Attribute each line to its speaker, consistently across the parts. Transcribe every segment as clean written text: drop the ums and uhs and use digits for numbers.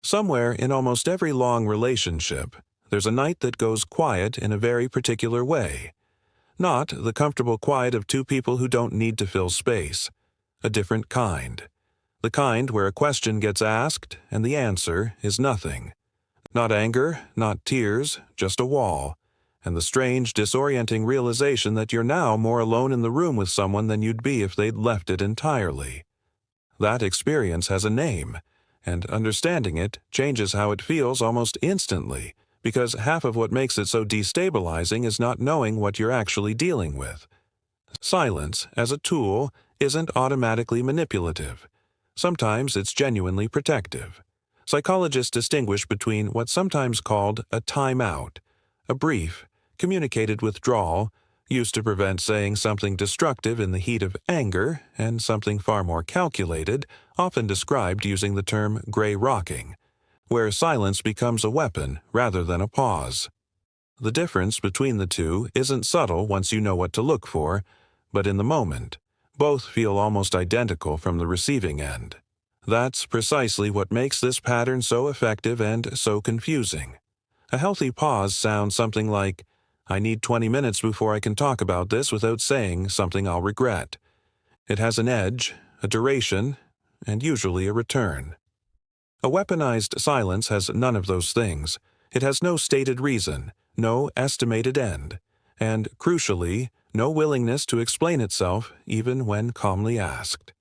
Speaker 1: Somewhere in almost every long relationship, there's a night that goes quiet in a very particular way. Not the comfortable quiet of two people who don't need to fill space. A different kind. The kind where a question gets asked and the answer is nothing. Not anger, not tears, just a wall. And the strange, disorienting realization that you're now more alone in the room with someone than you'd be if they'd left it entirely. That experience has a name, and understanding it changes how it feels almost instantly, because half of what makes it so destabilizing is not knowing what you're actually dealing with. Silence, as a tool, isn't automatically manipulative. Sometimes it's genuinely protective. Psychologists distinguish between what's sometimes called a timeout, a brief, communicated withdrawal, used to prevent saying something destructive in the heat of anger, and something far more calculated, often described using the term gray rocking, where silence becomes a weapon rather than a pause. The difference between the two isn't subtle once you know what to look for, but in the moment, both feel almost identical from the receiving end. That's precisely what makes this pattern so effective and so confusing. A healthy pause sounds something like, "I need 20 minutes before I can talk about this without saying something I'll regret." It has an edge, a duration, and usually a return. A weaponized silence has none of those things. It has no stated reason, no estimated end, and, crucially, no willingness to explain itself even when calmly asked.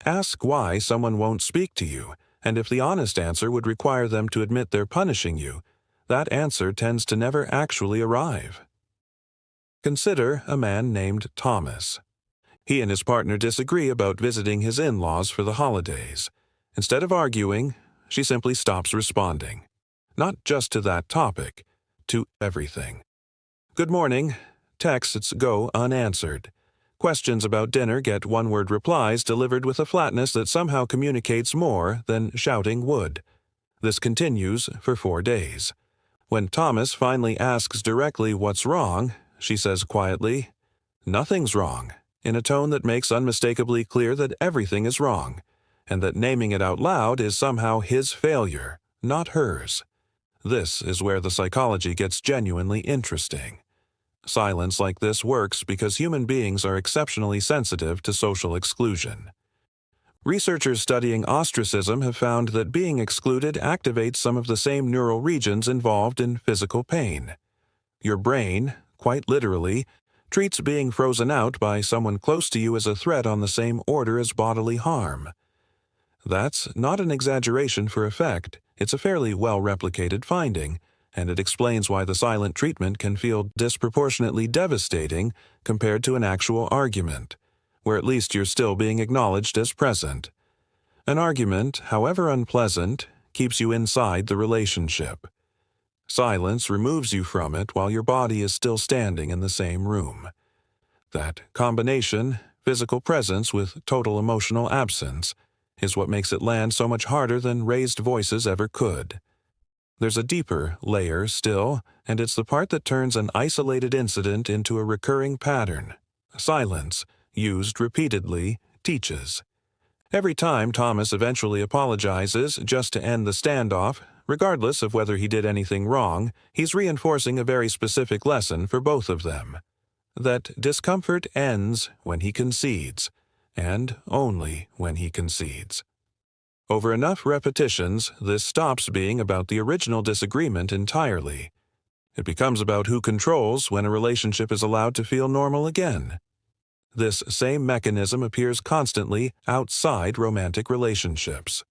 Speaker 1: Ask why someone won't speak to you, and if the honest answer would require them to admit they're punishing you, that answer tends to never actually arrive. Consider a man named Thomas. He and his partner disagree about visiting his in-laws for the holidays. Instead of arguing, she simply stops responding. Not just to that topic, to everything. Good morning. Texts go unanswered. Questions about dinner get one-word replies delivered with a flatness that somehow communicates more than shouting would. This continues for 4 days. When Thomas finally asks directly what's wrong, she says quietly, "Nothing's wrong," in a tone that makes unmistakably clear that everything is wrong, and that naming it out loud is somehow his failure, not hers. This is where the psychology gets genuinely interesting. Silence like this works because human beings are exceptionally sensitive to social exclusion. Researchers studying ostracism have found that being excluded activates some of the same neural regions involved in physical pain. Your brain, quite literally, treats being frozen out by someone close to you as a threat on the same order as bodily harm. That's not an exaggeration for effect, it's a fairly well-replicated finding, and it explains why the silent treatment can feel disproportionately devastating compared to an actual argument, where at least you're still being acknowledged as present. An argument, however unpleasant, keeps you inside the relationship. Silence removes you from it while your body is still standing in the same room. That combination, physical presence with total emotional absence, is what makes it land so much harder than raised voices ever could. There's a deeper layer still, and it's the part that turns an isolated incident into a recurring pattern. Silence, used repeatedly, teaches. Every time Thomas eventually apologizes just to end the standoff, regardless of whether he did anything wrong, he's reinforcing a very specific lesson for both of them. That discomfort ends when he concedes, and only when he concedes. Over enough repetitions, this stops being about the original disagreement entirely. It becomes about who controls when a relationship is allowed to feel normal again. This same mechanism appears constantly outside romantic relationships.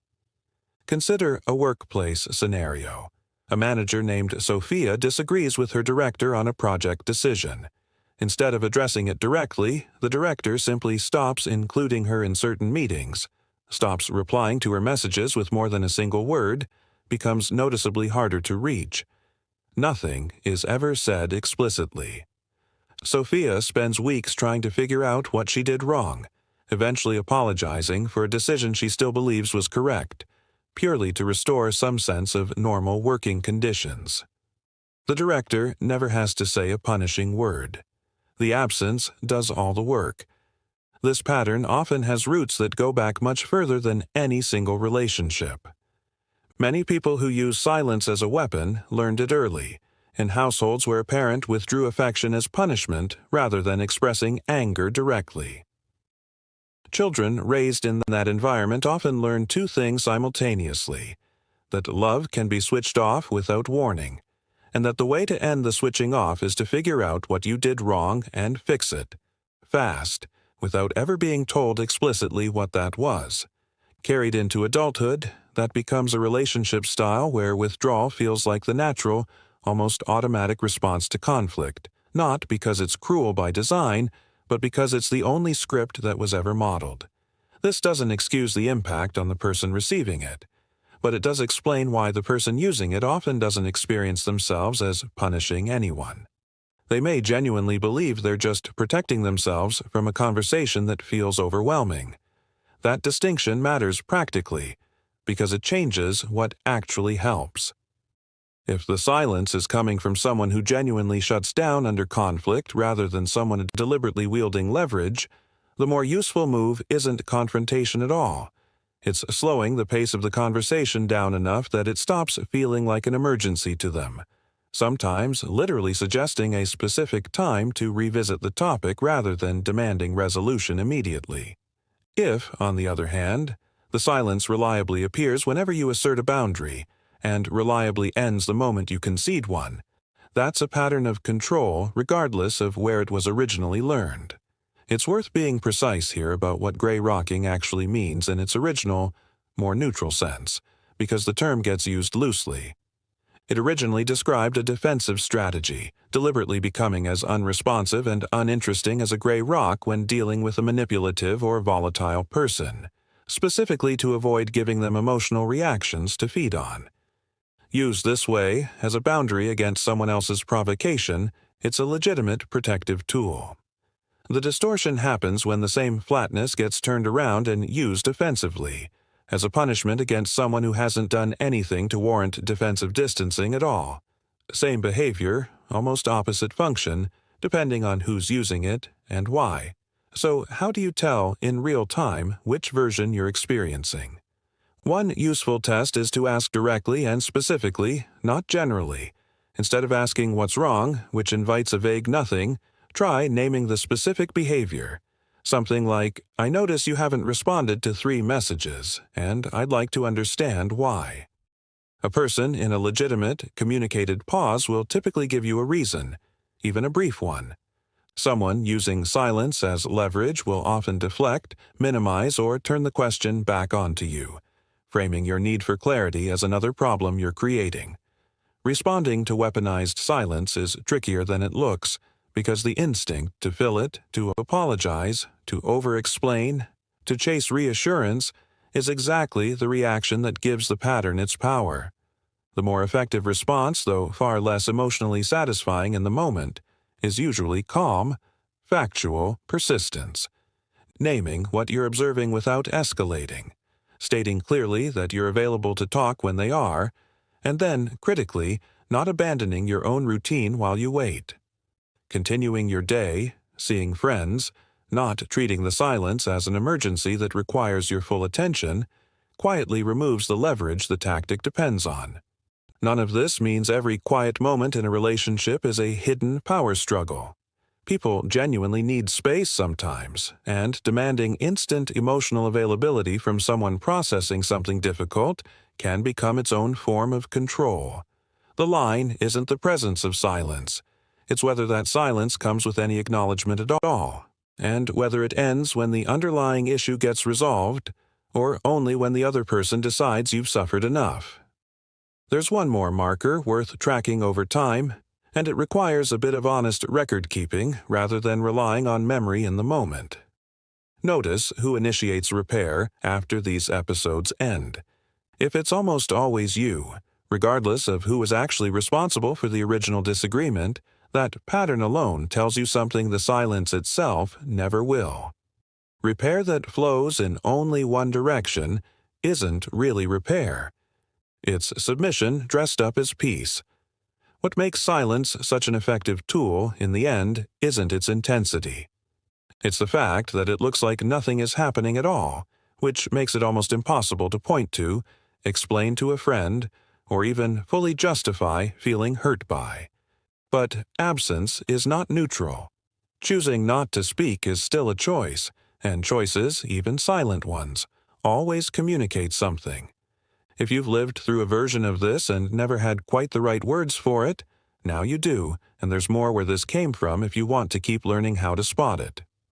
Speaker 1: Consider a workplace scenario. A manager named Sophia disagrees with her director on a project decision. Instead of addressing it directly, the director simply stops including her in certain meetings, stops replying to her messages with more than a single word, becomes noticeably harder to reach. Nothing is ever said explicitly. Sophia spends weeks trying to figure out what she did wrong, eventually apologizing for a decision she still believes was correct, purely to restore some sense of normal working conditions. The director never has to say a punishing word. The absence does all the work. This pattern often has roots that go back much further than any single relationship. Many people who use silence as a weapon learned it early, in households where a parent withdrew affection as punishment rather than expressing anger directly. Children raised in that environment often learn two things simultaneously: that love can be switched off without warning, and that the way to end the switching off is to figure out what you did wrong and fix it, fast, without ever being told explicitly what that was. Carried into adulthood, that becomes a relationship style where withdrawal feels like the natural, almost automatic response to conflict, not because it's cruel by design, but because it's the only script that was ever modeled. This doesn't excuse the impact on the person receiving it, but it does explain why the person using it often doesn't experience themselves as punishing anyone. They may genuinely believe they're just protecting themselves from a conversation that feels overwhelming. That distinction matters practically, because it changes what actually helps. If the silence is coming from someone who genuinely shuts down under conflict rather than someone deliberately wielding leverage, the more useful move isn't confrontation at all. It's slowing the pace of the conversation down enough that it stops feeling like an emergency to them, sometimes literally suggesting a specific time to revisit the topic rather than demanding resolution immediately. If, on the other hand, the silence reliably appears whenever you assert a boundary, and reliably ends the moment you concede one, that's a pattern of control regardless of where it was originally learned. It's worth being precise here about what gray rocking actually means in its original, more neutral sense, because the term gets used loosely. It originally described a defensive strategy, deliberately becoming as unresponsive and uninteresting as a gray rock when dealing with a manipulative or volatile person, specifically to avoid giving them emotional reactions to feed on. Used this way, as a boundary against someone else's provocation, it's a legitimate protective tool. The distortion happens when the same flatness gets turned around and used offensively, as a punishment against someone who hasn't done anything to warrant defensive distancing at all. Same behavior, almost opposite function, depending on who's using it and why. So how do you tell, in real time, which version you're experiencing? One useful test is to ask directly and specifically, not generally. Instead of asking what's wrong, which invites a vague nothing, try naming the specific behavior. Something like, I notice you haven't responded to 3 messages, and I'd like to understand why. A person in a legitimate, communicated pause will typically give you a reason, even a brief one. Someone using silence as leverage will often deflect, minimize, or turn the question back onto you, framing your need for clarity as another problem you're creating. Responding to weaponized silence is trickier than it looks, because the instinct to fill it, to apologize, to over-explain, to chase reassurance is exactly the reaction that gives the pattern its power. The more effective response, though far less emotionally satisfying in the moment, is usually calm, factual persistence. Naming what you're observing without escalating, stating clearly that you're available to talk when they are, and then, critically, not abandoning your own routine while you wait. Continuing your day, seeing friends, not treating the silence as an emergency that requires your full attention, quietly removes the leverage the tactic depends on. None of this means every quiet moment in a relationship is a hidden power struggle. People genuinely need space sometimes, and demanding instant emotional availability from someone processing something difficult can become its own form of control. The line isn't the presence of silence. It's whether that silence comes with any acknowledgement at all, and whether it ends when the underlying issue gets resolved, or only when the other person decides you've suffered enough. There's one more marker worth tracking over time, and it requires a bit of honest record-keeping rather than relying on memory in the moment. Notice who initiates repair after these episodes end. If it's almost always you, regardless of who was actually responsible for the original disagreement, that pattern alone tells you something the silence itself never will. Repair that flows in only one direction isn't really repair. It's submission dressed up as peace. What makes silence such an effective tool, in the end, isn't its intensity. It's the fact that it looks like nothing is happening at all, which makes it almost impossible to point to, explain to a friend, or even fully justify feeling hurt by. But absence is not neutral. Choosing not to speak is still a choice, and choices, even silent ones, always communicate something. If you've lived through a version of this and never had quite the right words for it, now you do, and there's more where this came from if you want to keep learning how to spot it.